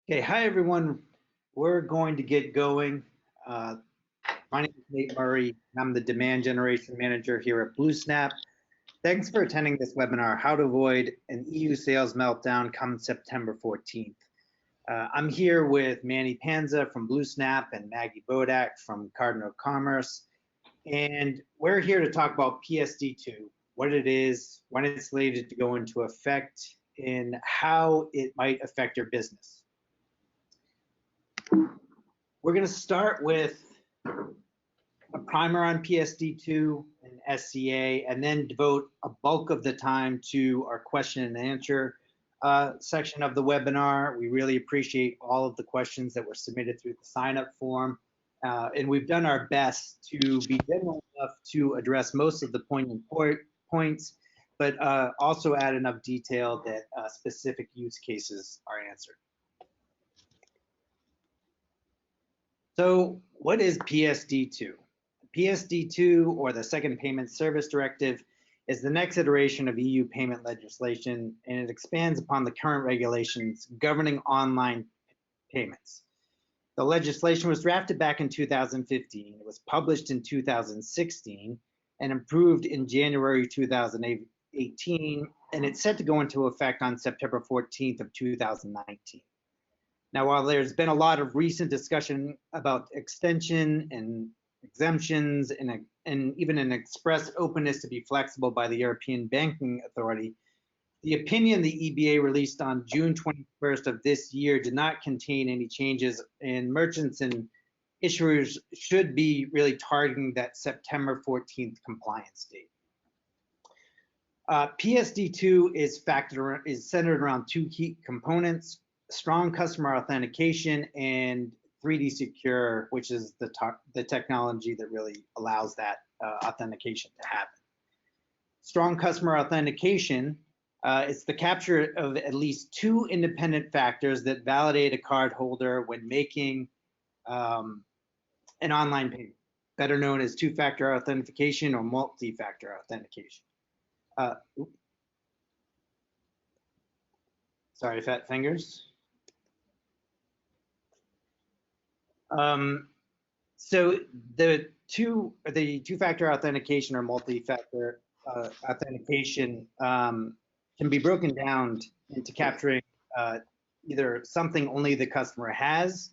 Okay, hi everyone. We're going to get going. Uh, my name is Nate Murray. I'm the demand generation manager here at Bluesnap. Thanks for attending this webinar, How to Avoid an EU Sales Meltdown come September 14th. I'm here with Manny Panza from Bluesnap and Maggie Bodak from Cardinal Commerce. And we're here to talk about PSD2, what it is, when it's slated to go into effect, and how it might affect your business. We're going to start with a primer on PSD2 and SCA, and then devote a bulk of the time to our question and answer section of the webinar. We really appreciate all of the questions that were submitted through the sign-up form, and we've done our best to be general enough to address most of the poignant points, but also add enough detail that specific use cases are answered. So what is PSD2? PSD2, or the Second Payment Service Directive, is the next iteration of EU payment legislation, and it expands upon the current regulations governing online payments. The legislation was drafted back in 2015, it was published in 2016, and approved in January 2018, and it's set to go into effect on September 14th of 2019. Now, while there's been a lot of recent discussion about extension and exemptions and even an expressed openness to be flexible by the European Banking Authority, the opinion the EBA released on June 21st of this year did not contain any changes, and merchants and issuers should be really targeting that September 14th compliance date. PSD2 is centered around two key components: strong customer authentication and 3D Secure, which is the technology that really allows that authentication to happen. Strong customer authentication is the capture of at least two independent factors that validate a card holder when making an online payment, better known as two-factor authentication or multi-factor authentication. Sorry, fat fingers. So the two-factor authentication or multi-factor authentication can be broken down into capturing either something only the customer has,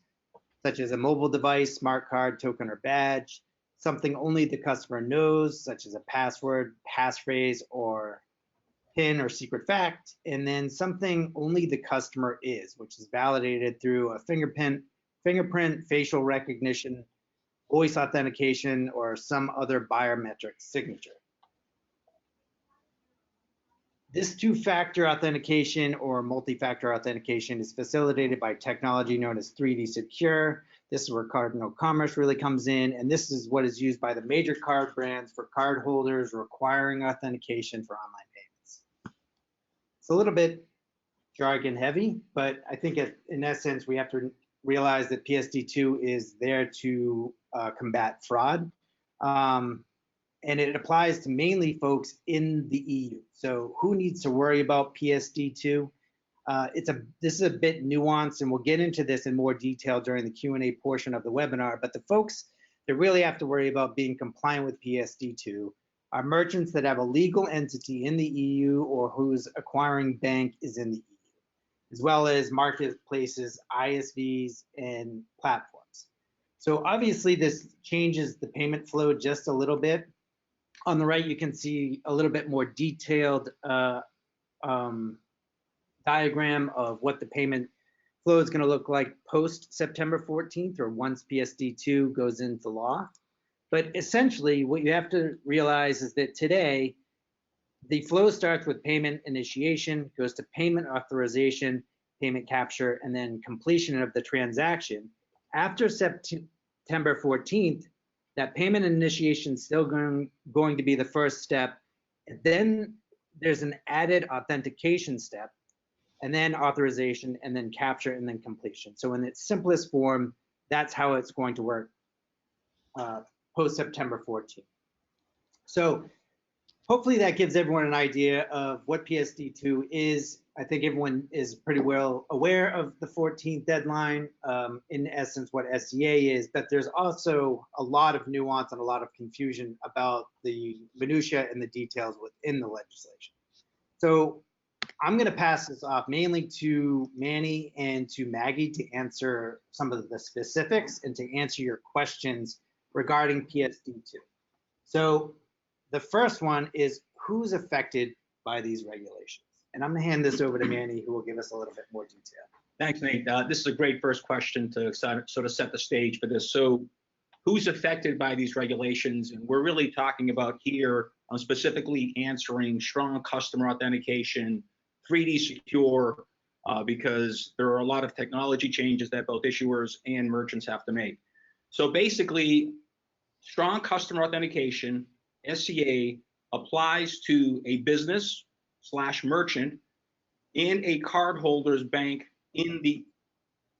such as a mobile device, smart card, token, or badge, something only the customer knows, such as a password, passphrase, or PIN or secret fact, and then something only the customer is, which is validated through a fingerprint, facial recognition, voice authentication, or some other biometric signature. This two-factor authentication or multi-factor authentication is facilitated by technology known as 3D Secure. This is where Cardinal Commerce really comes in, and this is what is used by the major card brands for card holders requiring authentication for online payments. It's a little bit jargon heavy, but I think in essence, we have to realize that PSD2 is there to combat fraud. And it applies to mainly folks in the EU. So who needs to worry about PSD2? This is a bit nuanced, and we'll get into this in more detail during the Q&A portion of the webinar, but the folks that really have to worry about being compliant with PSD2 are merchants that have a legal entity in the EU or whose acquiring bank is in the EU, as well as marketplaces, ISVs, and platforms. So obviously this changes the payment flow just a little bit. On the right, you can see a little bit more detailed diagram of what the payment flow is going to look like post September 14th or once PSD2 goes into law. But essentially, what you have to realize is that today, the flow starts with payment initiation, goes to payment authorization, payment capture, and then completion of the transaction. After September 14th, that payment initiation is still going to be the first step. And then there's an added authentication step, and then authorization, and then capture, and then completion. So in its simplest form, that's how it's going to work post September 14th. So hopefully that gives everyone an idea of what PSD2 is. I think everyone is pretty well aware of the 14th deadline, in essence what SCA is, but there's also a lot of nuance and a lot of confusion about the minutia and the details within the legislation. So I'm going to pass this off mainly to Manny and to Maggie to answer some of the specifics and to answer your questions regarding PSD2. So the first one is who's affected by these regulations? And I'm going to hand this over to Manny, who will give us a little bit more detail. Thanks, Nate. This is a great first question to sort of set the stage for this. So who's affected by these regulations? And we're really talking about here, specifically answering strong customer authentication, 3D secure, because there are a lot of technology changes that both issuers and merchants have to make. So basically, strong customer authentication, SCA, applies to a business/merchant in a cardholder's bank in the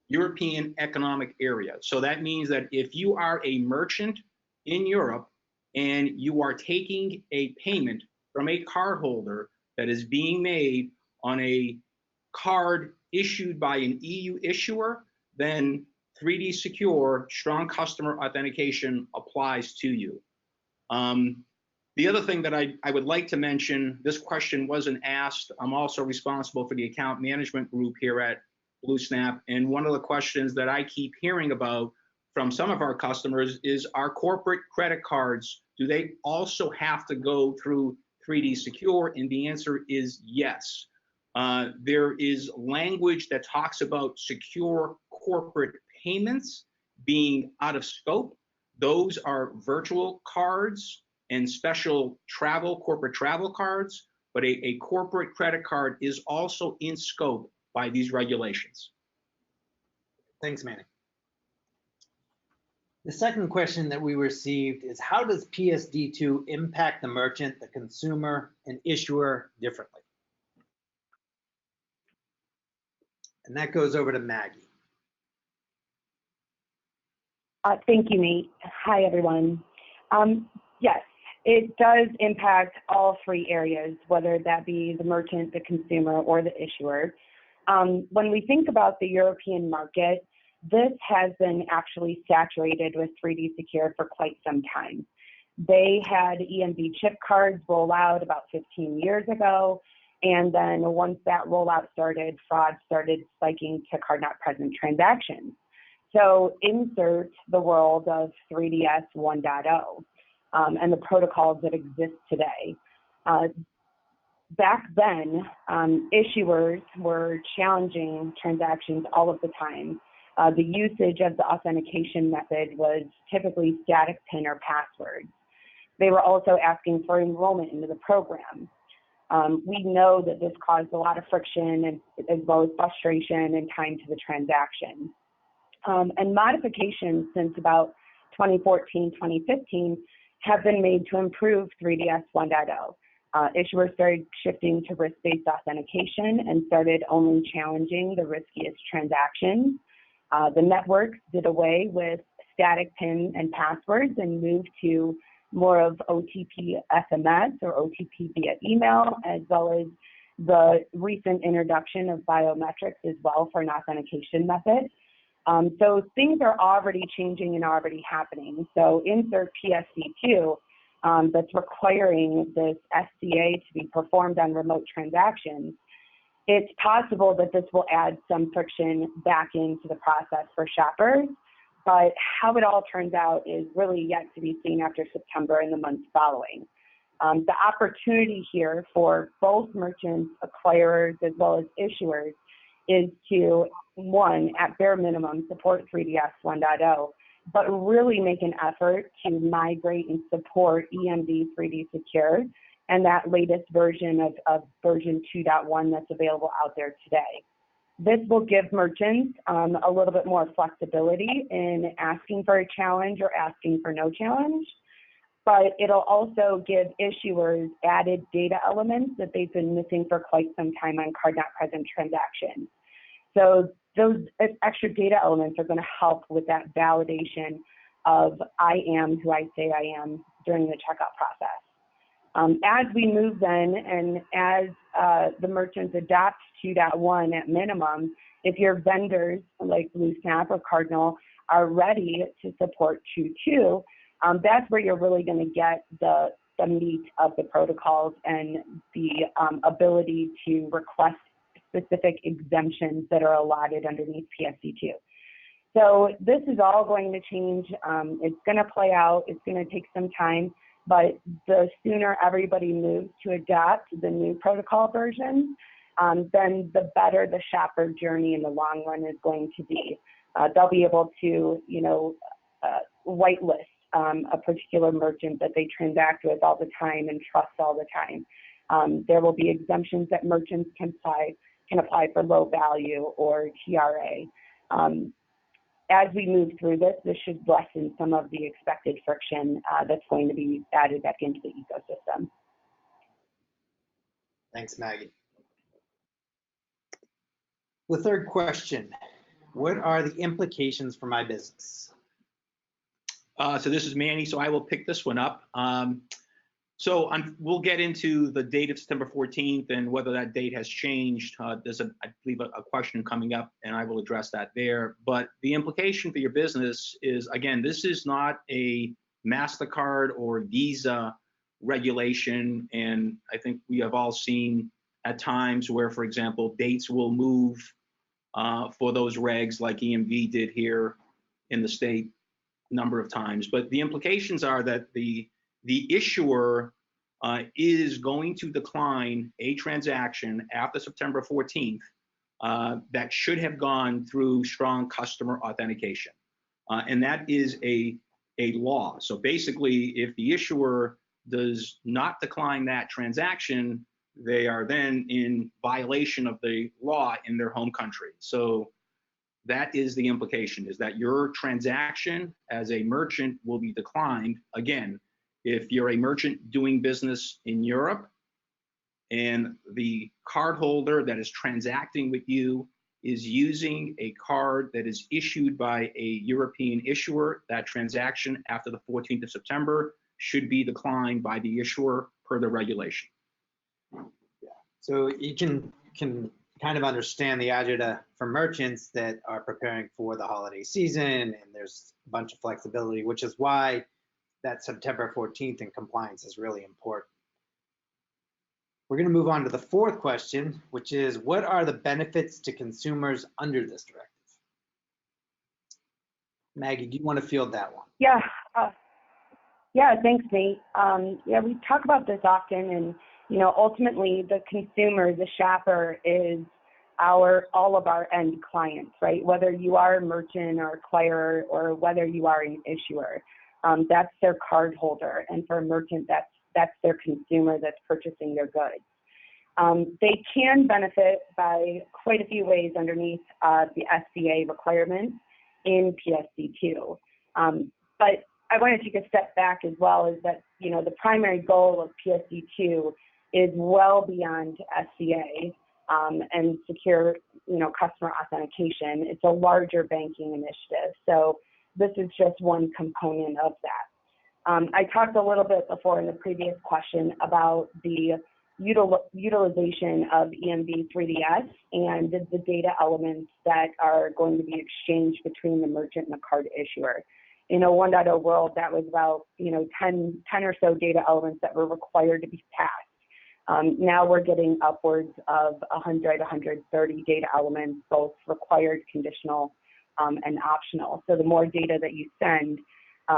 European Economic Area. So that means that if you are a merchant in Europe and you are taking a payment from a cardholder that is being made on a card issued by an EU issuer, then 3D secure, strong customer authentication applies to you. The other thing that I would like to mention, this question wasn't asked. I'm also responsible for the account management group here at Bluesnap. And one of the questions that I keep hearing about from some of our customers is, our corporate credit cards, do they also have to go through 3D secure? And the answer is yes. There is language that talks about secure corporate payments being out of scope. Those are virtual cards and special corporate travel cards, but a corporate credit card is also in scope by these regulations. Thanks, Manny. The second question that we received is, how does PSD2 impact the merchant, the consumer, and issuer differently? And that goes over to Maggie. Thank you, Nate. Hi, everyone. Yes, it does impact all three areas, whether that be the merchant, the consumer, or the issuer. When we think about the European market, this has been actually saturated with 3D Secure for quite some time. They had EMV chip cards roll out about 15 years ago, and then once that rollout started, fraud started spiking to card not present transactions. So insert the world of 3DS 1.0 and the protocols that exist today. Back then, issuers were challenging transactions all of the time. The usage of the authentication method was typically static PIN or passwords. They were also asking for enrollment into the program. We know that this caused a lot of friction and as well as frustration and time to the transaction. And modifications since about 2014, 2015 have been made to improve 3DS 1.0. Issuers started shifting to risk-based authentication and started only challenging the riskiest transactions. The networks did away with static PIN and passwords and moved to more of OTP SMS or OTP via email, as well as the recent introduction of biometrics as well for an authentication method. So things are already changing and already happening. So insert PSD2 that's requiring this SCA to be performed on remote transactions. It's possible that this will add some friction back into the process for shoppers, but how it all turns out is really yet to be seen after September and the months following. The opportunity here for both merchants, acquirers, as well as issuers is to, one, at bare minimum, support 3DS 1.0, but really make an effort to migrate and support EMV 3D Secure and that latest version of version 2.1 that's available out there today. This will give merchants a little bit more flexibility in asking for a challenge or asking for no challenge, but it'll also give issuers added data elements that they've been missing for quite some time on card not present transactions. So those extra data elements are going to help with that validation of I am who I say I am during the checkout process. As we move then, and as the merchants adopt 2.1 at minimum, if your vendors like Bluesnap or Cardinal are ready to support 2.2, that's where you're really going to get the meat of the protocols and the ability to request specific exemptions that are allotted underneath PSD2. So this is all going to change. It's going to play out. It's going to take some time, but the sooner everybody moves to adopt the new protocol version, then the better the shopper journey in the long run is going to be. They'll be able to, whitelist a particular merchant that they transact with all the time and trust all the time. There will be exemptions that merchants can apply for low value or TRA. As we move through this should lessen some of the expected friction that's going to be added back into the ecosystem. Thanks, Maggie. The third question, what are the implications for my business? So this is Manny, so I will pick this one up. We'll get into the date of September 14th and whether that date has changed. There's, I believe, a question coming up, and I will address that there. But the implication for your business is, again, this is not a MasterCard or Visa regulation, and I think we have all seen at times where, for example, dates will move for those regs like EMV did here in the state a number of times. But the implications are that the issuer is going to decline a transaction after September 14th that should have gone through strong customer authentication. And that is a law. So basically, if the issuer does not decline that transaction, they are then in violation of the law in their home country. So that is the implication, is that your transaction as a merchant will be declined. Again, if you're a merchant doing business in Europe and the cardholder that is transacting with you is using a card that is issued by a European issuer, that transaction after the 14th of September should be declined by the issuer per the regulation. Yeah. So you can kind of understand the agita for merchants that are preparing for the holiday season, and there's a bunch of flexibility, which is why that September 14th in compliance is really important. We're going to move on to the fourth question, which is, what are the benefits to consumers under this directive? Maggie, do you want to field that one? Yeah. Yeah, thanks, Nate. Yeah, we talk about this often, and ultimately the consumer, the shopper, is all of our end clients, right? Whether you are a merchant or acquirer or whether you are an issuer, that's their card holder, and for a merchant, that's their consumer that's purchasing their goods. They can benefit by quite a few ways underneath the SCA requirements in PSD2. But I want to take a step back as well, is that, the primary goal of PSD2 is well beyond SCA and secure, customer authentication. It's a larger banking initiative. So this is just one component of that. I talked a little bit before in the previous question about the utilization of EMV 3DS and the data elements that are going to be exchanged between the merchant and the card issuer. In a 1.0 world, that was about 10 or so data elements that were required to be passed. Now we're getting upwards of 100, 130 data elements, both required, conditional, and optional. So the more data that you send,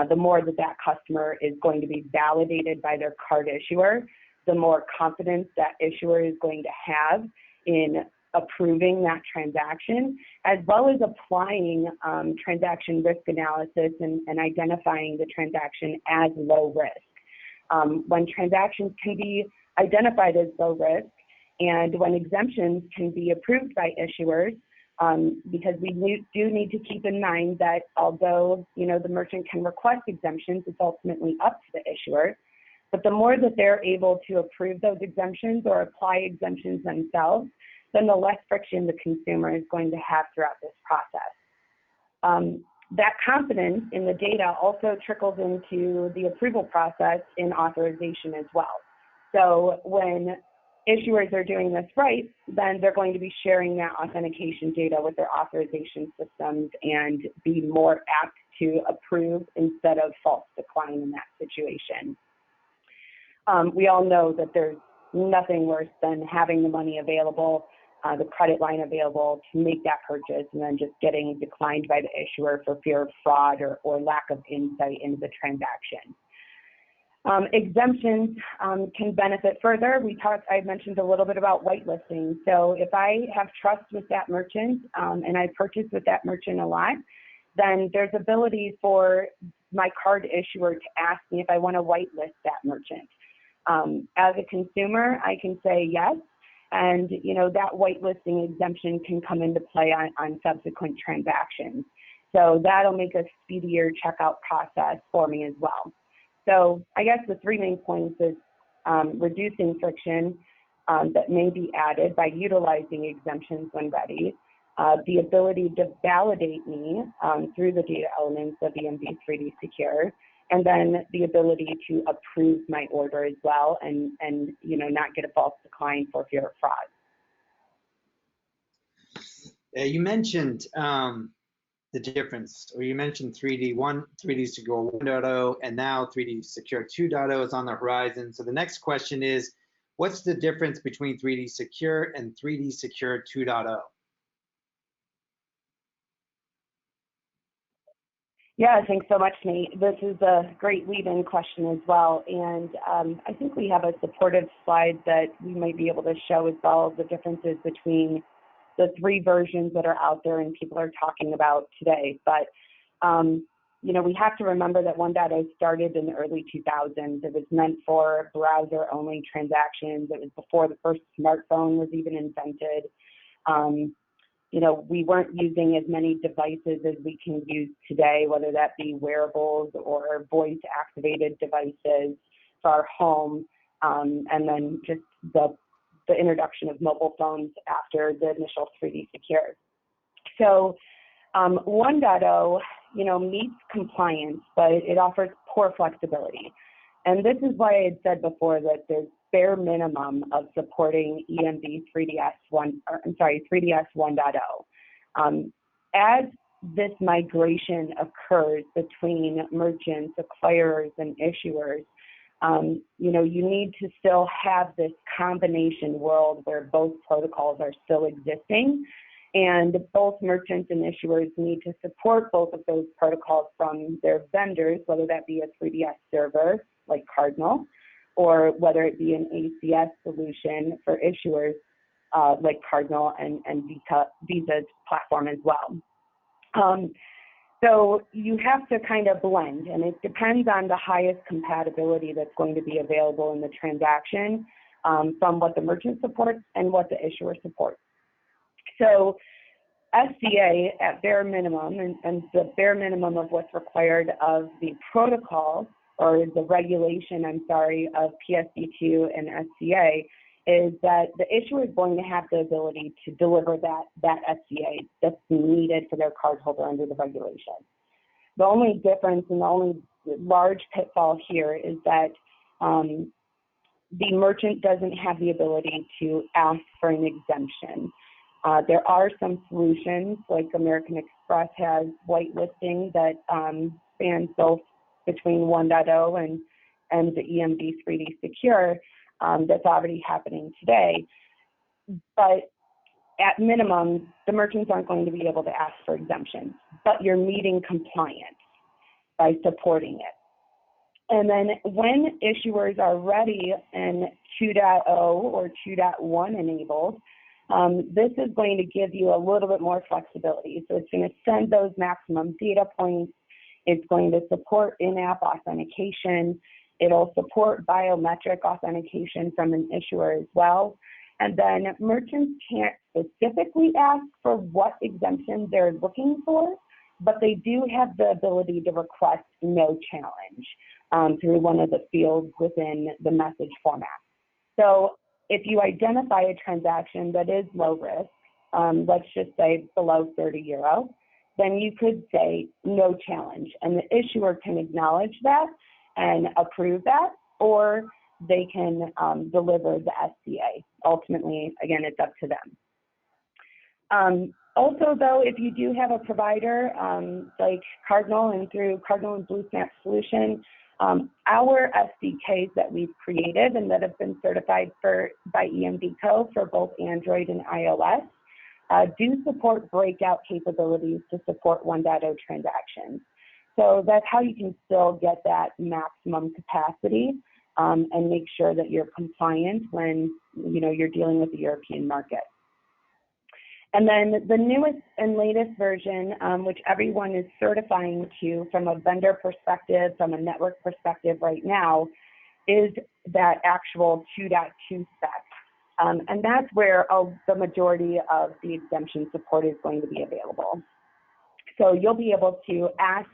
the more that customer is going to be validated by their card issuer, the more confidence that issuer is going to have in approving that transaction, as well as applying transaction risk analysis and identifying the transaction as low risk. When transactions can be identified as low risk, and when exemptions can be approved by issuers, because we do need to keep in mind that although the merchant can request exemptions, it's ultimately up to the issuer. But the more that they're able to approve those exemptions or apply exemptions themselves, then the less friction the consumer is going to have throughout this process. That confidence in the data also trickles into the approval process in authorization as well. So when issuers are doing this right, then they're going to be sharing that authentication data with their authorization systems and be more apt to approve instead of false decline in that situation. We all know that there's nothing worse than having the money available, the credit line available to make that purchase, and then just getting declined by the issuer for fear of fraud or lack of insight into the transaction. Exemptions can benefit further. I mentioned a little bit about whitelisting. So if I have trust with that merchant and I purchase with that merchant a lot, then there's ability for my card issuer to ask me if I want to whitelist that merchant. As a consumer, I can say yes, and that whitelisting exemption can come into play on subsequent transactions. So that'll make a speedier checkout process for me as well. So I guess the three main points is reducing friction that may be added by utilizing exemptions when ready, the ability to validate me through the data elements of EMV3D Secure, and then the ability to approve my order as well and not get a false decline for fear of fraud. You mentioned the difference, or you mentioned 3D Secure 1.0, and now 3D Secure 2.0 is on the horizon. So the next question is, what's the difference between 3D Secure and 3D Secure 2.0? Yeah, thanks so much, Nate. This is a great lead-in question as well. And I think we have a supportive slide that we might be able to show as well, the differences between the three versions that are out there and people are talking about today. But, we have to remember that 1.0 started in the early 2000s. It was meant for browser-only transactions. It was before the first smartphone was even invented. We weren't using as many devices as we can use today, whether that be wearables or voice-activated devices for our home, and then just the introduction of mobile phones after the initial 3D Secure. So 1.0, meets compliance, but it offers poor flexibility. And this is why I had said before that there's bare minimum of supporting EMV 3DS 1.0. As this migration occurs between merchants, acquirers, and issuers, you need to still have this combination world where both protocols are still existing, and both merchants and issuers need to support both of those protocols from their vendors, whether that be a 3DS server like Cardinal, or whether it be an ACS solution for issuers like Cardinal and Visa's platform as well. So you have to kind of blend, and it depends on the highest compatibility that's going to be available in the transaction from what the merchant supports and what the issuer supports. So SCA at bare minimum, and the bare minimum of what's required of the protocol, or the regulation, of PSD2 and SCA, is that the issuer is going to have the ability to deliver that SCA that's needed for their cardholder under the regulation. The only difference and the only large pitfall here is that the merchant doesn't have the ability to ask for an exemption. There are some solutions, like American Express has whitelisting that spans both between 1.0 and the EMV 3D Secure, that's already happening today. But at minimum, the merchants aren't going to be able to ask for exemptions, but you're meeting compliance by supporting it. And then when issuers are ready and 2.0 or 2.1 enabled, this is going to give you a little bit more flexibility. So it's going to send those maximum data points. It's going to support in-app authentication. It'll support biometric authentication from an issuer as well. And then merchants can't specifically ask for what exemption they're looking for, but they do have the ability to request no challenge through one of the fields within the message format. So if you identify a transaction that is low risk, let's just say below 30 euro, then you could say no challenge, and the issuer can acknowledge that and approve that, or they can deliver the SCA. Ultimately, again, it's up to them. Also, though, if you do have a provider like Cardinal and through Cardinal and Bluesnap solution, our SDKs that we've created and that have been certified by EMVCo for both Android and iOS do support breakout capabilities to support 1.0 transactions. So that's how you can still get that maximum capacity and make sure that you're compliant when you're dealing with the European market. And then the newest and latest version, which everyone is certifying to from a vendor perspective, from a network perspective right now, is that actual 2.2 spec. And that's where the majority of the exemption support is going to be available. So you'll be able to ask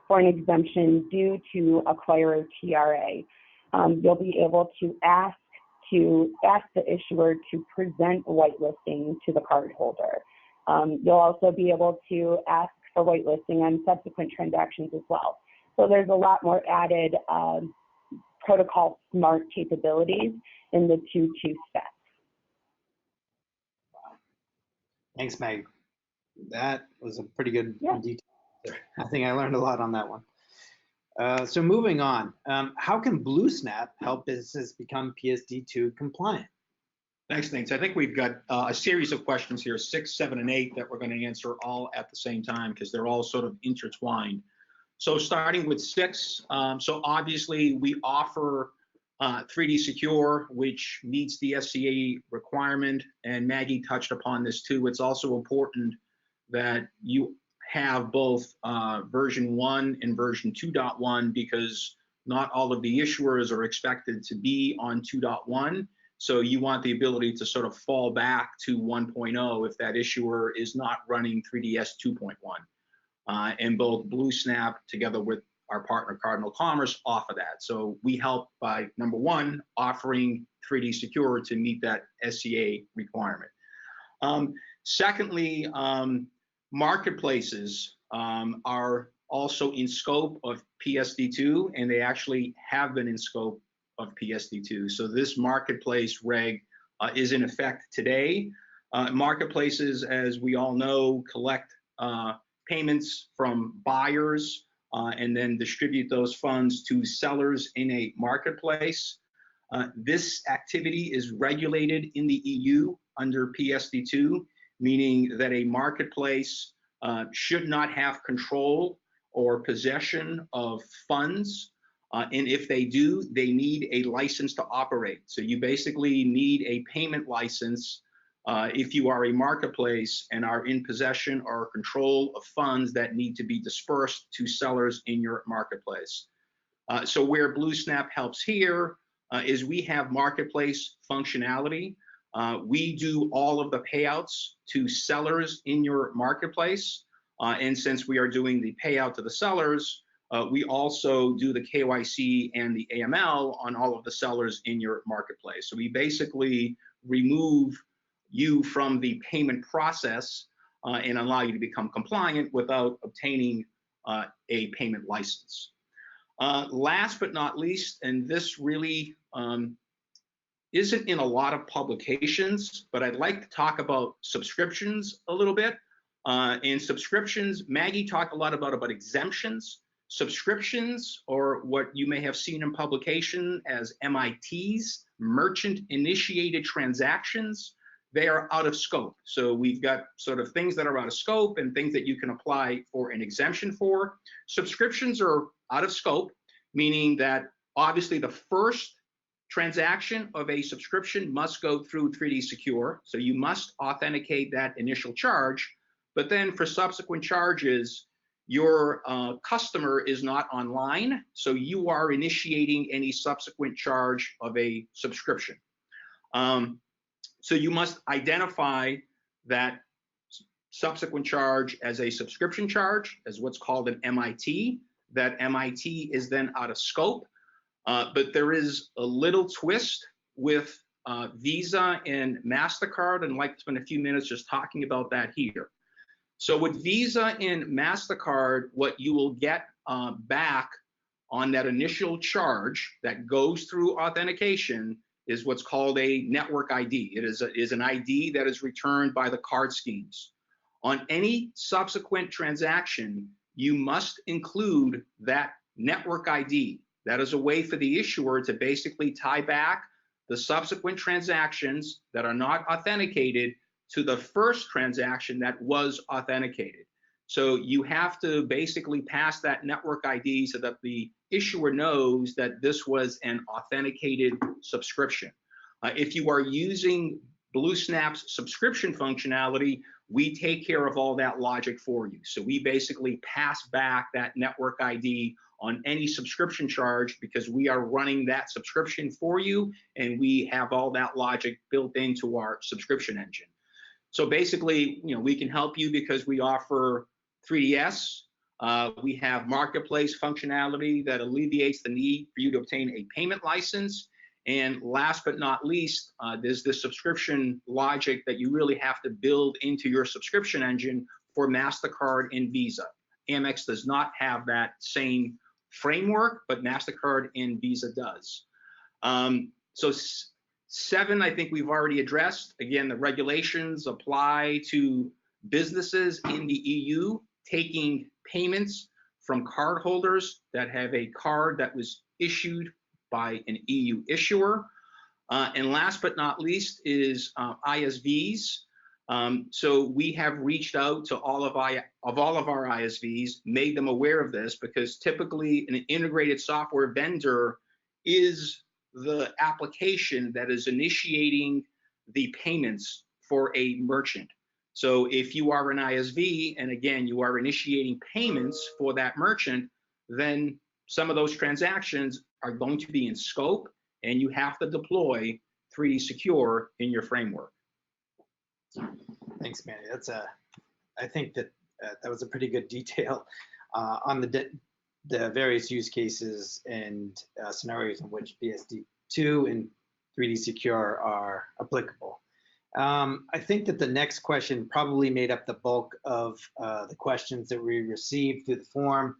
for an exemption due to acquirer TRA. You'll be able to ask the issuer to present whitelisting to the cardholder. You'll also be able to ask for whitelisting on subsequent transactions as well. So there's a lot more added protocol smart capabilities in the 2.2 spec. Thanks, Meg. That was a pretty good detail. I think I learned a lot on that one. So moving on, how can Bluesnap help businesses become PSD2 compliant? Thanks, Nate. So I think we've got a series of questions here, 6, 7, and 8, that we're going to answer all at the same time because they're all sort of intertwined. So starting with 6, so obviously we offer 3D Secure, which meets the SCA requirement, and Maggie touched upon this too. It's also important that you have both version 1 and version 2.1 because not all of the issuers are expected to be on 2.1. So you want the ability to sort of fall back to 1.0 if that issuer is not running 3DS 2.1. And both Bluesnap together with our partner Cardinal Commerce offer that. So we help by, number 1, offering 3D Secure to meet that SCA requirement. Secondly, marketplaces are also in scope of PSD2, and they actually have been in scope of PSD2. So this marketplace reg is in effect today. Marketplaces, as we all know, collect payments from buyers and then distribute those funds to sellers in a marketplace. This activity is regulated in the EU under PSD2, meaning that a marketplace should not have control or possession of funds. And if they do, they need a license to operate. So you basically need a payment license if you are a marketplace and are in possession or control of funds that need to be dispersed to sellers in your marketplace. So where Bluesnap helps here is we have marketplace functionality. We do all of the payouts to sellers in your marketplace. And since we are doing the payout to the sellers, we also do the KYC and the AML on all of the sellers in your marketplace. So we basically remove you from the payment process and allow you to become compliant without obtaining a payment license. Last but not least, and this really isn't in a lot of publications, but I'd like to talk about subscriptions a little bit. In subscriptions, Maggie talked a lot about exemptions. Subscriptions, or what you may have seen in publication as MITs, merchant initiated transactions, they are out of scope. So we've got sort of things that are out of scope and things that you can apply for an exemption for. Subscriptions are out of scope, meaning that obviously the first transaction of a subscription must go through 3D Secure. So you must authenticate that initial charge, but then for subsequent charges, your customer is not online, so you are initiating any subsequent charge of a subscription. So you must identify that subsequent charge as a subscription charge, as what's called an MIT. That MIT is then out of scope, but there is a little twist with Visa and MasterCard, and I'd like to spend a few minutes just talking about that here. So with Visa and MasterCard, what you will get back on that initial charge that goes through authentication is what's called a network ID. It is an ID that is returned by the card schemes. On any subsequent transaction, you must include that network ID. That is a way for the issuer to basically tie back the subsequent transactions that are not authenticated to the first transaction that was authenticated. So you have to basically pass that network ID so that the issuer knows that this was an authenticated subscription. If you are using Bluesnap's subscription functionality, we take care of all that logic for you. So we basically pass back that network ID on any subscription charge because we are running that subscription for you, and we have all that logic built into our subscription engine. So basically, we can help you because we offer 3DS. We have marketplace functionality that alleviates the need for you to obtain a payment license. And last but not least, there's the subscription logic that you really have to build into your subscription engine for MasterCard and Visa. Amex does not have that same framework, but MasterCard and Visa does. So 7, I think we've already addressed. Again, the regulations apply to businesses in the EU taking payments from cardholders that have a card that was issued by an EU issuer. And last but not least is ISVs. So we have reached out to all of our ISVs, made them aware of this, because typically an integrated software vendor is the application that is initiating the payments for a merchant. So if you are an ISV, and again, you are initiating payments for that merchant, then some of those transactions are going to be in scope, and you have to deploy 3D Secure in your framework. Thanks, Manny. I think that that was a pretty good detail on the various use cases and scenarios in which PSD2 and 3D Secure are applicable. I think that the next question probably made up the bulk of the questions that we received through the form.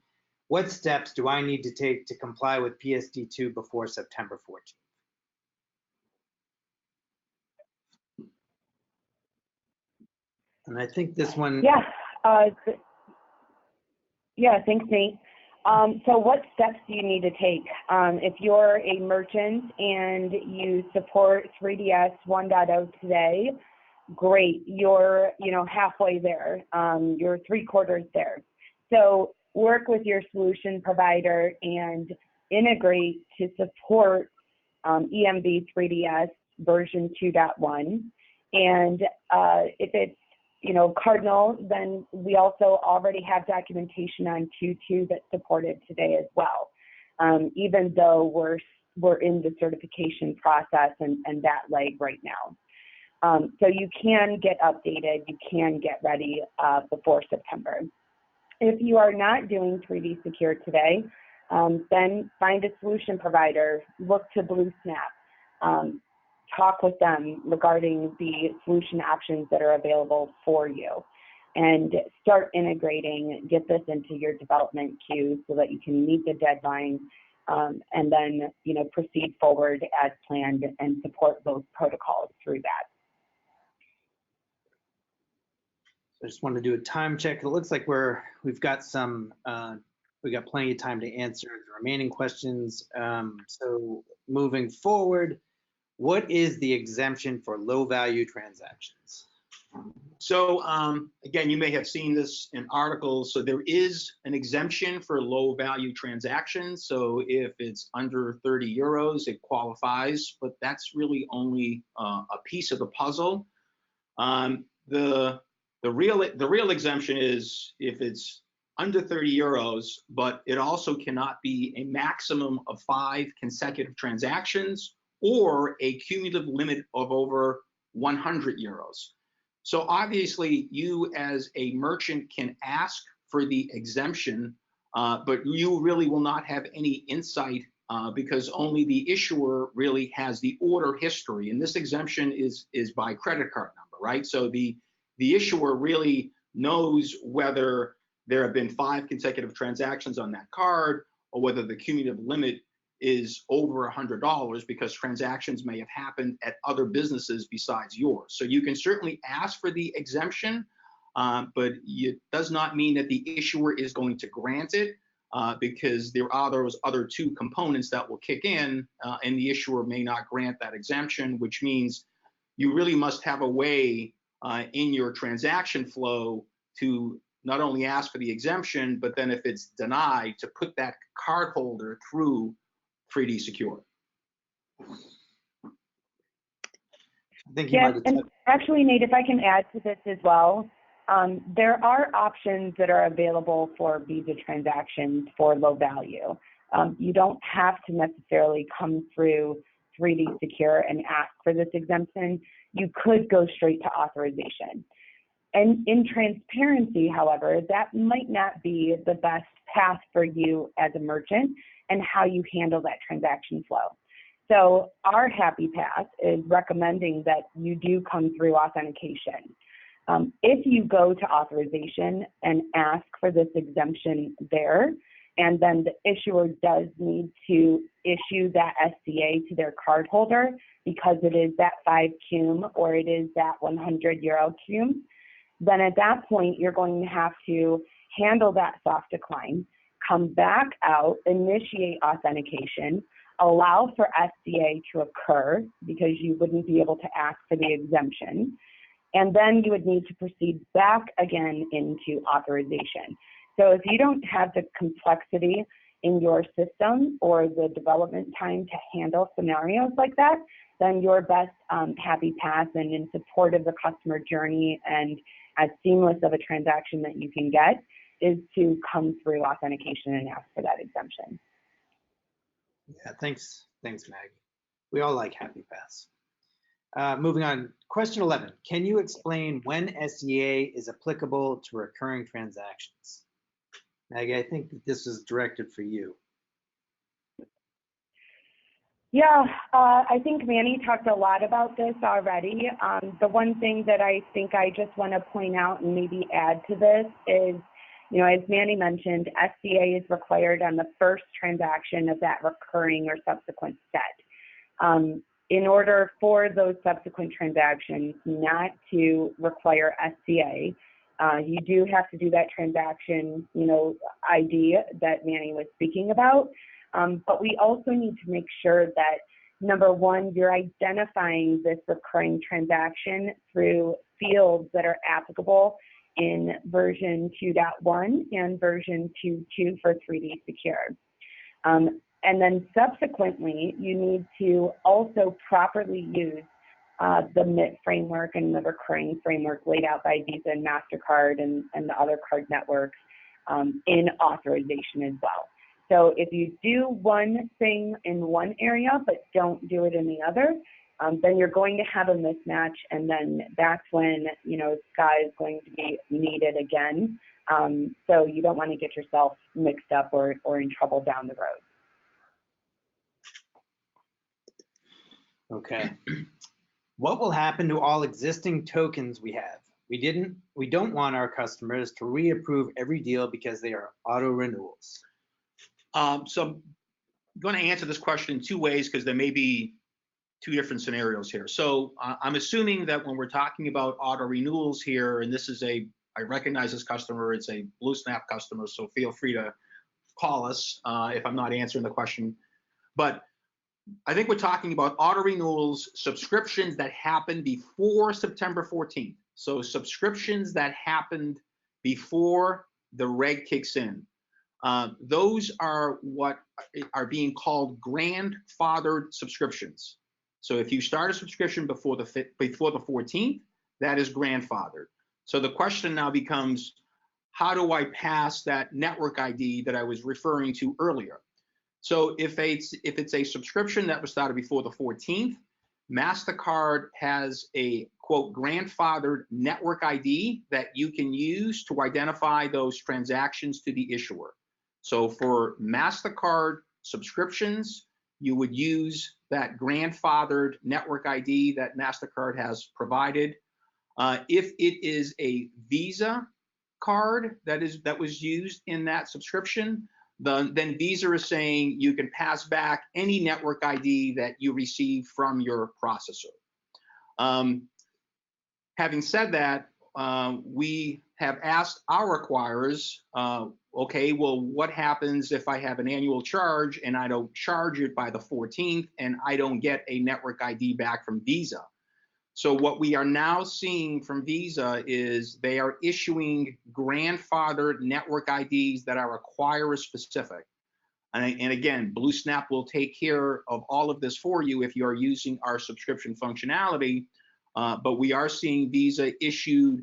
What steps do I need to take to comply with PSD2 before September 14th? And I think this one. Yeah, thanks, Nate. So what steps do you need to take? If you're a merchant and you support 3DS 1.0 today, great. You're halfway there. You're 3/4 there. So work with your solution provider and integrate to support EMV 3DS version 2.1. And if it's Cardinal, then we also already have documentation on 2.2 that's supported today as well, even though we're in the certification process and that leg right now. So you can get updated, you can get ready before September. If you are not doing 3D Secure today, then find a solution provider, look to Bluesnap, talk with them regarding the solution options that are available for you, and start integrating, get this into your development queue so that you can meet the deadline, and then proceed forward as planned and support those protocols through that. I just want to do a time check. It looks like we've got plenty of time to answer the remaining questions. So moving forward, what is the exemption for low value transactions? So again, you may have seen this in articles. So there is an exemption for low value transactions. So if it's under 30 euros, it qualifies, but that's really only a piece of the puzzle. The real exemption is if it's under 30 euros, but it also cannot be a maximum of 5 consecutive transactions or a cumulative limit of over 100 euros. So obviously you as a merchant can ask for the exemption, but you really will not have any insight because only the issuer really has the order history. And this exemption is by credit card number, right? So the issuer really knows whether there have been 5 consecutive transactions on that card, or whether the cumulative limit is over $100 because transactions may have happened at other businesses besides yours. So you can certainly ask for the exemption, but it does not mean that the issuer is going to grant it, because there are those other two components that will kick in, and the issuer may not grant that exemption, which means you really must have a way in your transaction flow to not only ask for the exemption, but then if it's denied, to put that cardholder through 3D Secure. I think you Yes, might have and actually, Nate, if I can add to this as well, there are options that are available for Visa transactions for low value. You don't have to necessarily come through 3D Secure and ask for this exemption. You could go straight to authorization. And in transparency, however, that might not be the best path for you as a merchant and how you handle that transaction flow. So our happy path is recommending that you do come through authentication. If you go to authorization and ask for this exemption there, and then the issuer does need to issue that SCA to their cardholder because it is that 5 cum or it is that 100 euro cum, then at that point you're going to have to handle that soft decline, come back out, initiate authentication, allow for SCA to occur because you wouldn't be able to ask for the exemption, and then you would need to proceed back again into authorization. So if you don't have the complexity in your system or the development time to handle scenarios like that, then your best happy path and in support of the customer journey and as seamless of a transaction that you can get is to come through authentication and ask for that exemption. Yeah, thanks, Maggie. We all like happy paths. Moving on, question 11. Can you explain when SCA is applicable to recurring transactions? Maggie, I think that this is directed for you. Yeah, I think Manny talked a lot about this already. The one thing that I think I just want to point out and maybe add to this is, you know, as Manny mentioned, SCA is required on the first transaction of that recurring or subsequent set. In order for those subsequent transactions not to require SCA, you do have to do that transaction, you know, ID that Manny was speaking about. But we also need to make sure that, number one, you're identifying this recurring transaction through fields that are applicable in version 2.1 and version 2.2 for 3D Secure. And then subsequently, you need to also properly use the MIT framework and the recurring framework laid out by Visa and MasterCard and the other card networks in authorization as well. So if you do one thing in one area but don't do it in the other, then you're going to have a mismatch, and then that's when, you know, SCA is going to be needed again. So you don't want to get yourself mixed up or in trouble down the road. Okay. What will happen to all existing tokens we have? We don't want our customers to reapprove every deal because they are auto renewals. So I'm going to answer this question in two ways because there may be two different scenarios here. So I'm assuming that when we're talking about auto renewals here, and this is I recognize this customer, it's a Bluesnap customer, so feel free to call us if I'm not answering the question. But I think we're talking about auto renewals, subscriptions that happened before September 14th. So subscriptions that happened before the reg kicks in. Those are what are being called grandfathered subscriptions. So if you start a subscription before the 14th, that is grandfathered. So the question now becomes, how do I pass that network ID that I was referring to earlier? So if it's a subscription that was started before the 14th, MasterCard has a, quote, grandfathered network ID that you can use to identify those transactions to the issuer. So for MasterCard subscriptions, you would use that grandfathered network ID that MasterCard has provided. If it is a Visa card that was used in that subscription, then Visa is saying you can pass back any network ID that you receive from your processor. Having said that, we have asked our acquirers, okay, well, what happens if I have an annual charge and I don't charge it by the 14th and I don't get a network ID back from Visa? So what we are now seeing from Visa is they are issuing grandfathered network IDs that are acquirer specific. And again, Bluesnap will take care of all of this for you if you're using our subscription functionality. But we are seeing Visa issue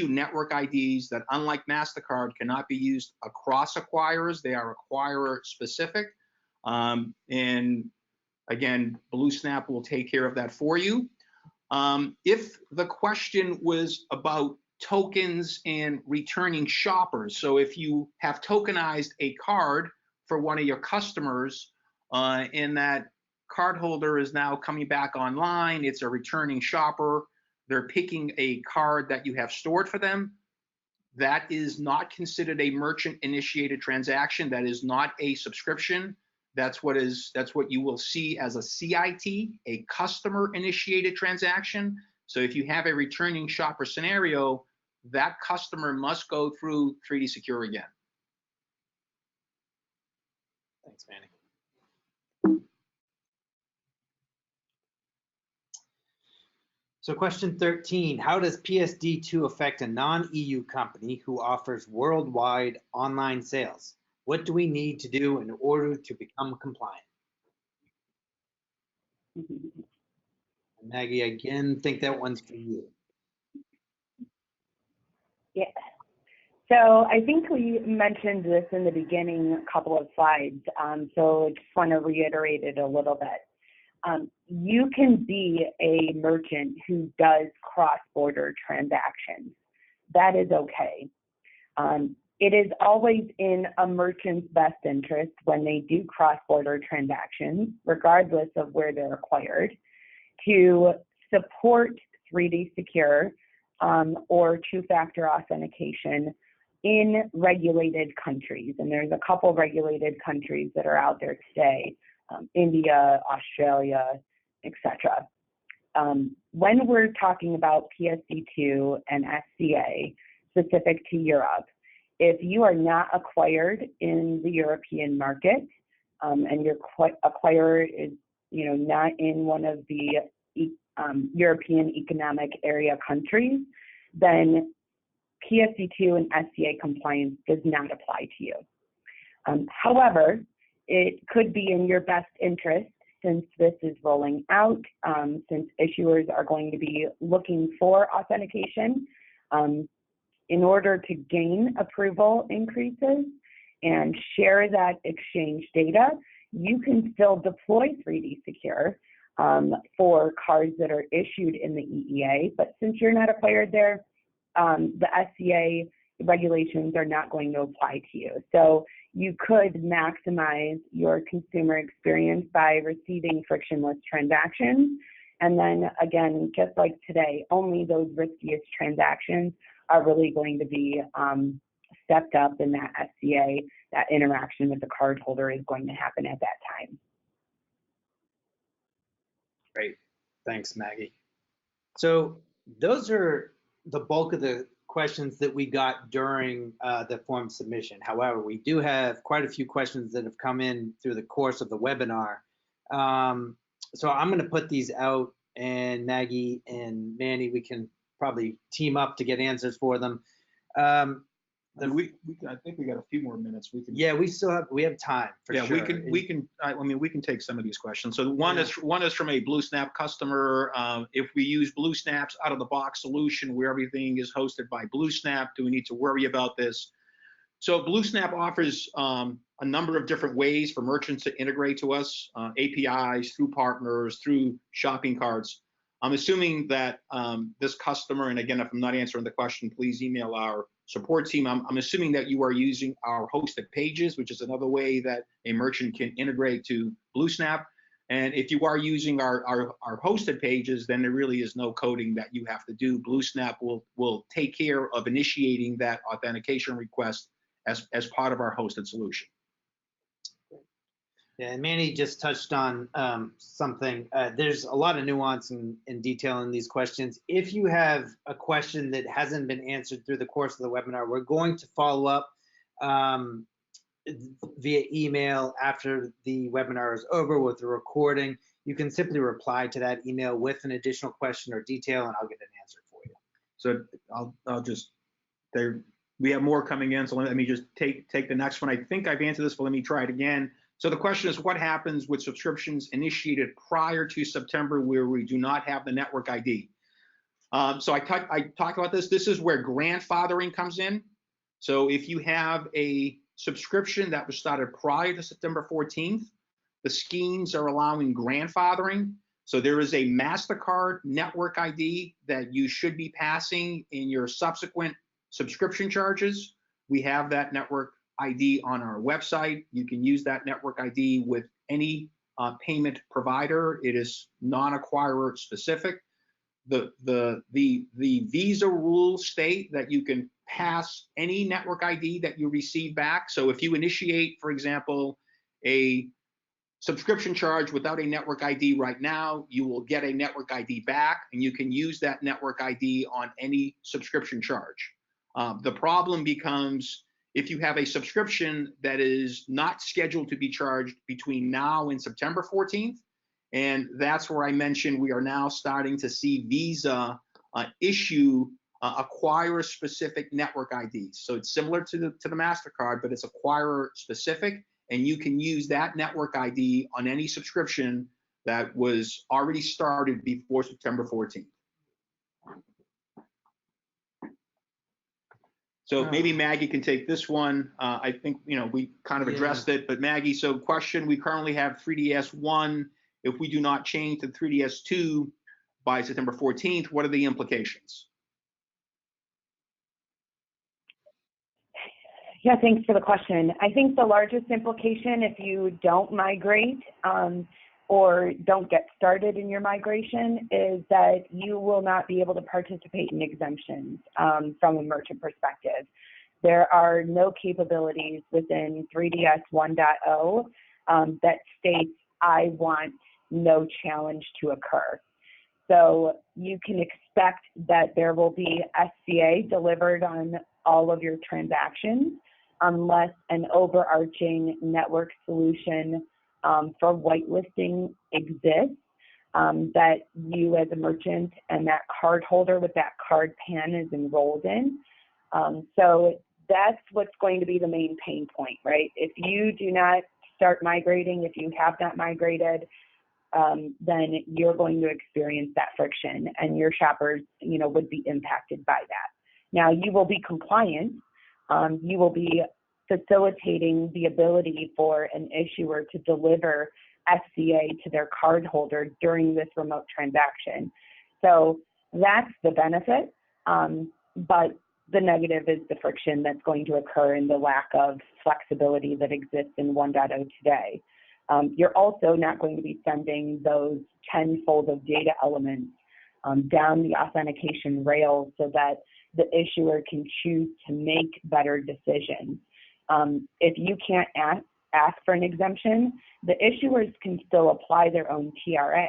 network IDs that, unlike MasterCard, cannot be used across acquirers. They are acquirer specific. And again, Bluesnap will take care of that for you. If the question was about tokens and returning shoppers, so if you have tokenized a card for one of your customers and that cardholder is now coming back online, it's a returning shopper, they're picking a card that you have stored for them, that is not considered a merchant initiated transaction. That is not a subscription. That's what you will see as a CIT, a customer initiated transaction. So if you have a returning shopper scenario, that customer must go through 3D Secure again. Thanks, Manny. So question 13, how does PSD2 affect a non-EU company who offers worldwide online sales? What do we need to do in order to become compliant? Maggie, I again think that one's for you. Yeah. So I think we mentioned this in the beginning, a couple of slides. So I just want to reiterate it a little bit. You can be a merchant who does cross-border transactions. That is okay. It is always in a merchant's best interest when they do cross-border transactions, regardless of where they're acquired, to support 3D Secure or two-factor authentication in regulated countries. And there's a couple regulated countries that are out there today, India, Australia, etc. When we're talking about PSD2 and SCA specific to Europe, if you are not acquired in the European market and your acquirer is not in one of the European Economic Area countries, then PSD2 and SCA compliance does not apply to you. However, it could be in your best interest, since this is rolling out, since issuers are going to be looking for authentication, in order to gain approval increases and share that exchange data, you can still deploy 3D Secure for cards that are issued in the EEA, but since you're not acquired there, the SCA regulations are not going to apply to you. So you could maximize your consumer experience by receiving frictionless transactions. And then again, just like today, only those riskiest transactions are really going to be stepped up in that SCA. That interaction with the cardholder is going to happen at that time. Great. Thanks, Maggie. So those are the bulk of the questions that we got during the form submission. However, we do have quite a few questions that have come in through the course of the webinar. So I'm going to put these out, and Maggie and Manny, we can probably team up to get answers for them. I think we got a few more minutes. Yeah, we have time for sure. we can take some of these questions. So one is from a Bluesnap customer. If we use Bluesnap's out of the box solution where everything is hosted by Bluesnap, do we need to worry about this? So Bluesnap offers a number of different ways for merchants to integrate to us, APIs, through partners, through shopping carts. I'm assuming that this customer, and again, if I'm not answering the question, please email our support team. I'm assuming that you are using our hosted pages, which is another way that a merchant can integrate to Bluesnap. And if you are using our hosted pages, then there really is no coding that you have to do. Bluesnap will take care of initiating that authentication request as part of our hosted solution. Yeah, and Manny just touched on something. There's a lot of nuance and detail in these questions. If you have a question that hasn't been answered through the course of the webinar, we're going to follow up via email after the webinar is over with the recording. You can simply reply to that email with an additional question or detail, and I'll get an answer for you. So I'll just, we have more coming in, so let me just take the next one. I think I've answered this, but let me try it again. So the question is, what happens with subscriptions initiated prior to September where we do not have the network ID? So I talked about this. This is where grandfathering comes in. So if you have a subscription that was started prior to September 14th, the schemes are allowing grandfathering. So there is a MasterCard network ID that you should be passing in your subsequent subscription charges. We have that network ID on our website. You can use that network ID with any payment provider. It is non-acquirer specific. The Visa rules state that you can pass any network ID that you receive back. So if you initiate, for example, a subscription charge without a network ID right now, you will get a network ID back, and you can use that network ID on any subscription charge. The problem becomes if you have a subscription that is not scheduled to be charged between now and September 14th, and that's where I mentioned we are now starting to see Visa issue acquirer-specific network IDs. So it's similar to the MasterCard, but it's acquirer-specific, and you can use that network ID on any subscription that was already started before September 14th. So maybe Maggie can take this one. I think, we kind of addressed it, but Maggie, so question, we currently have 3DS1. If we do not change to 3DS2 by September 14th, what are the implications? Yeah, thanks for the question. I think the largest implication if you don't migrate or don't get started in your migration is that you will not be able to participate in exemptions from a merchant perspective. There are no capabilities within 3DS 1.0 that states, I want no challenge to occur. So you can expect that there will be SCA delivered on all of your transactions unless an overarching network solution for whitelisting exists that you as a merchant and that card holder with that card PAN is enrolled in. So that's what's going to be the main pain point, right? If you do not start migrating, if you have not migrated, then you're going to experience that friction, and your shoppers, would be impacted by that. Now, you will be compliant. You will be facilitating the ability for an issuer to deliver SCA to their cardholder during this remote transaction. So that's the benefit, but the negative is the friction that's going to occur in the lack of flexibility that exists in 1.0 today. You're also not going to be sending those tenfold of data elements down the authentication rails so that the issuer can choose to make better decisions. If you can't ask for an exemption, the issuers can still apply their own TRA.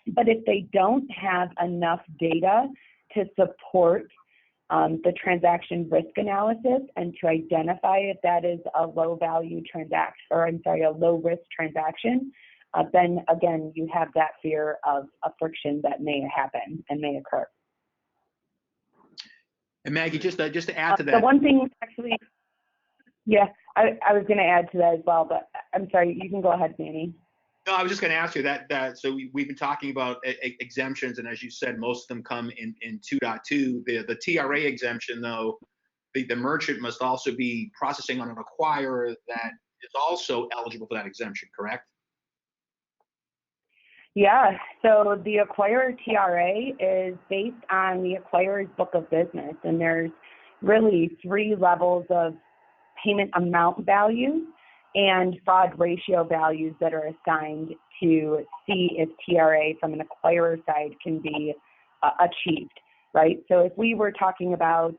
But if they don't have enough data to support the transaction risk analysis and to identify if that is a low value transaction, or a low risk transaction, then again, you have that fear of a friction that may happen and may occur. And Maggie, just to add to that. The one thing actually, yeah, I was going to add to that as well, but I'm sorry, you can go ahead, Manny. No, I was just going to ask you that. So we've been talking about exemptions, and as you said, most of them come in 2.2. The TRA exemption, though, the merchant must also be processing on an acquirer that is also eligible for that exemption, correct? Yeah, so the acquirer TRA is based on the acquirer's book of business, and there's really 3 levels of payment amount values and fraud ratio values that are assigned to see if TRA from an acquirer side can be achieved, right? So if we were talking about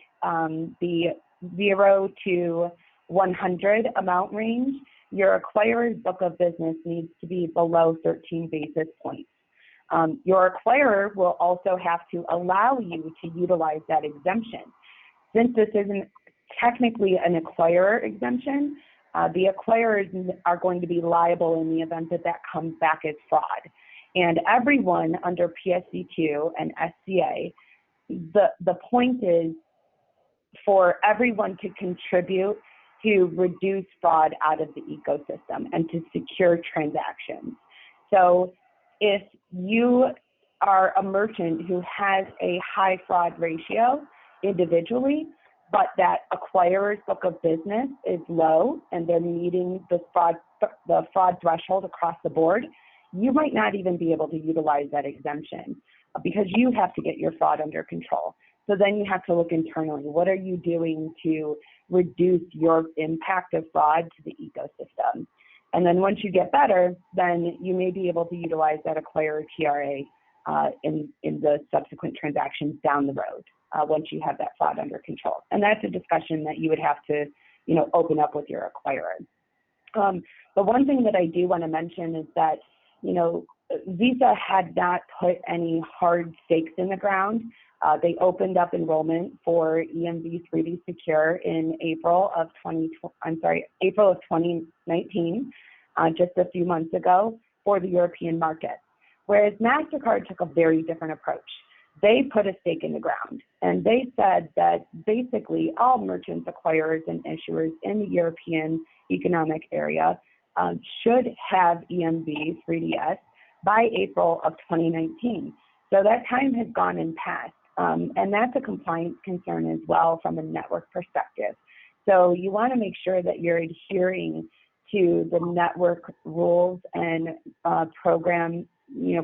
the 0 to 100 amount range, your acquirer's book of business needs to be below 13 basis points. Your acquirer will also have to allow you to utilize that exemption. Since this isn't technically an acquirer exemption, the acquirers are going to be liable in the event that that comes back as fraud. And everyone under PSD2 and SCA, the point is for everyone to contribute to reduce fraud out of the ecosystem and to secure transactions. So if you are a merchant who has a high fraud ratio individually, but that acquirer's book of business is low and they're meeting the fraud threshold across the board, you might not even be able to utilize that exemption because you have to get your fraud under control. So then you have to look internally. What are you doing to reduce your impact of fraud to the ecosystem? And then once you get better, then you may be able to utilize that acquirer TRA in the subsequent transactions down the road once you have that fraud under control. And that's a discussion that you would have to, open up with your acquirer. But one thing that I do want to mention is that, Visa had not put any hard stakes in the ground. They opened up enrollment for EMV 3D Secure in April of 2019, just a few months ago for the European market. Whereas MasterCard took a very different approach. They put a stake in the ground and they said that basically all merchants, acquirers, and issuers in the European economic area should have EMV 3DS by April of 2019. So that time has gone and passed. And that's a compliance concern as well from a network perspective. So you want to make sure that you're adhering to the network rules and program,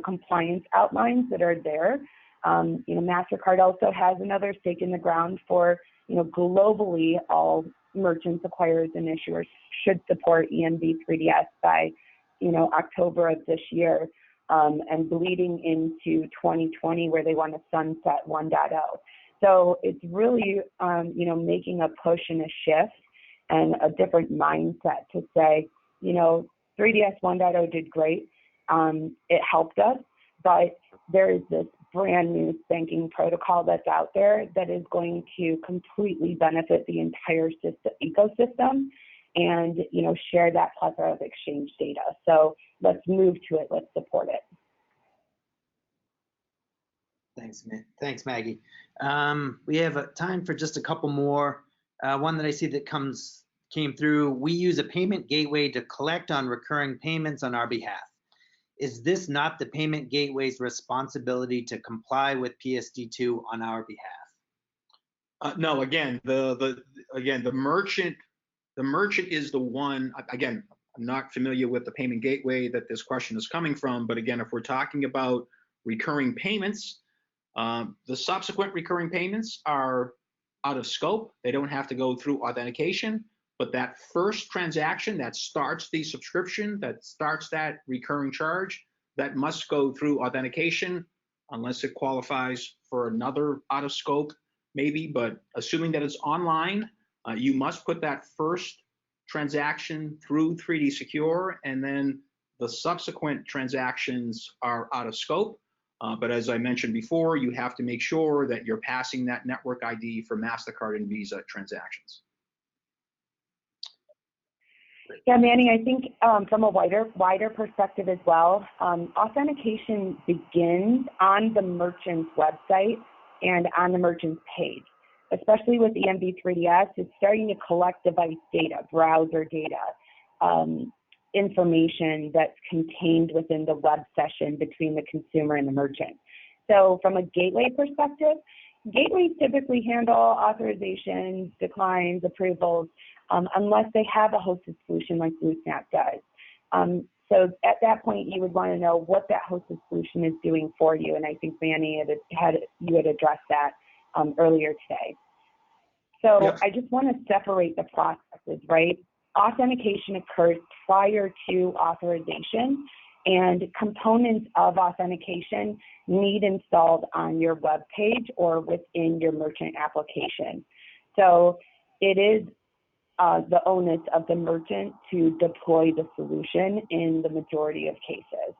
compliance outlines that are there. MasterCard also has another stake in the ground for, globally all merchants, acquirers, and issuers should support EMV 3DS by, October of this year. And bleeding into 2020 where they want to sunset 1.0. So it's really, making a push and a shift and a different mindset to say, 3DS 1.0 did great. It helped us, but there is this brand new banking protocol that's out there that is going to completely benefit the entire ecosystem and, share that plethora of exchange data. So let's move to it. Let's support it. Thanks, Maggie. We have time for just a couple more. One that I see that came through. We use a payment gateway to collect on recurring payments on our behalf. Is this not the payment gateway's responsibility to comply with PSD2 on our behalf? No. Again, the merchant is the one. Again, I'm not familiar with the payment gateway that this question is coming from, but again, if we're talking about recurring payments, the subsequent recurring payments are out of scope. They don't have to go through authentication, but that first transaction that starts the subscription, that starts that recurring charge, that must go through authentication unless it qualifies for another out of scope maybe, but assuming that it's online, you must put that first transaction through 3D Secure, and then the subsequent transactions are out of scope. But as I mentioned before, you have to make sure that you're passing that network ID for MasterCard and Visa transactions. Yeah, Manny, I think from a wider perspective as well, authentication begins on the merchant's website and on the merchant's page. Especially with EMV 3DS, it's starting to collect device data, browser data, information that's contained within the web session between the consumer and the merchant. So from a gateway perspective, gateways typically handle authorizations, declines, approvals, unless they have a hosted solution like Bluesnap does. So at that point, you would want to know what that hosted solution is doing for you. And I think Manny you had addressed that earlier today. So yep. I just want to separate the processes, right? Authentication occurs prior to authorization, and components of authentication need installed on your web page or within your merchant application. So it is the onus of the merchant to deploy the solution in the majority of cases.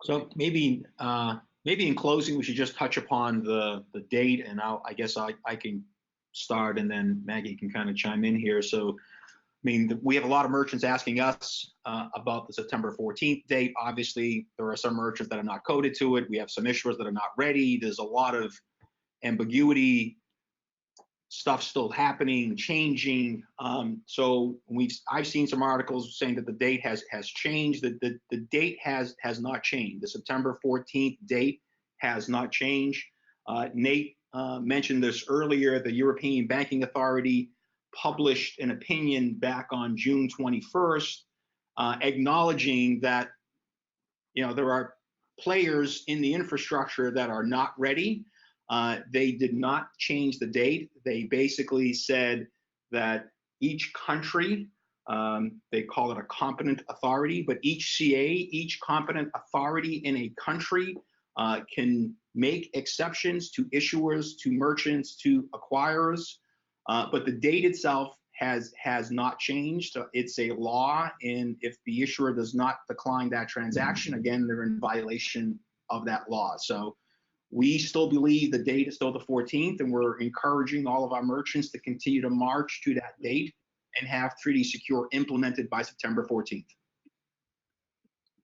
So maybe in closing, we should just touch upon the date, and I guess I can start, and then Maggie can kind of chime in here. So, I mean, we have a lot of merchants asking us about the September 14th date. Obviously, there are some merchants that are not coded to it. We have some issuers that are not ready. There's a lot of ambiguity, stuff still happening, changing. So I've seen some articles saying that the date has changed. The date has not changed. The September 14th date has not changed. Nate mentioned this earlier. The European Banking Authority published an opinion back on June 21st, acknowledging that there are players in the infrastructure that are not ready. They did not change the date. They basically said that each country, they call it a competent authority, but each competent authority in a country can make exceptions to issuers, to merchants, to acquirers. But the date itself has not changed. It's a law, and if the issuer does not decline that transaction, again, they're in violation of that law. So we still believe the date is still the 14th, and we're encouraging all of our merchants to continue to march to that date and have 3D Secure implemented by September 14th.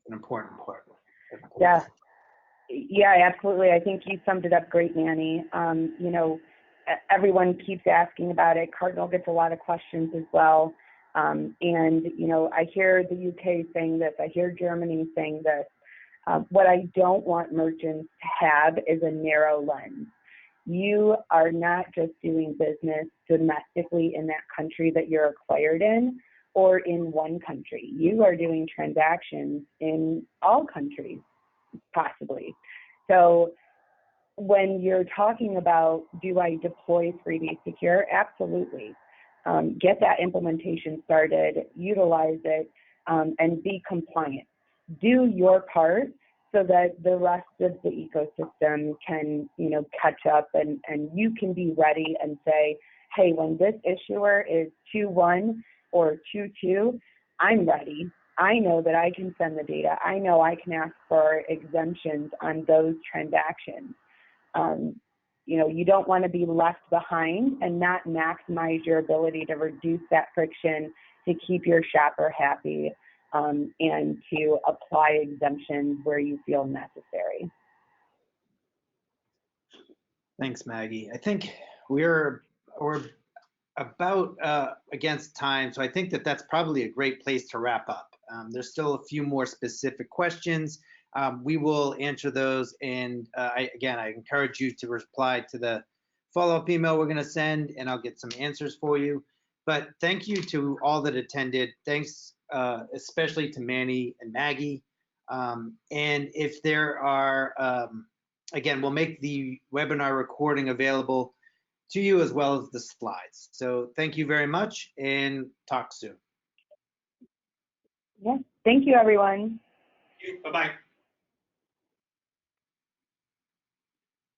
An important part. Yeah, absolutely. I think you summed it up great, Manny. Everyone keeps asking about it. Cardinal gets a lot of questions as well. And, I hear the UK saying this. I hear Germany saying this. What I don't want merchants to have is a narrow lens. You are not just doing business domestically in that country that you're acquired in or in one country. You are doing transactions in all countries, possibly. So when you're talking about, do I deploy 3D Secure? Absolutely. Get that implementation started, utilize it, and be compliant. Do your part so that the rest of the ecosystem can, catch up, and you can be ready and say, hey, when this issuer is 2-1 or 2-2, I'm ready. I know that I can send the data. I know I can ask for exemptions on those transactions. You don't want to be left behind and not maximize your ability to reduce that friction, to keep your shopper happy, and to apply exemptions where you feel necessary. Thanks, Maggie. I think we're about against time, so I think that's probably a great place to wrap up. There's still a few more specific questions. We will answer those, and I encourage you to reply to the follow-up email we're going to send, and I'll get some answers for you. But thank you to all that attended. Thanks especially to Manny and Maggie. And if there are, again, we'll make the webinar recording available to you as well as the slides. So thank you very much, and talk soon. Yeah, thank you, everyone. Bye-bye.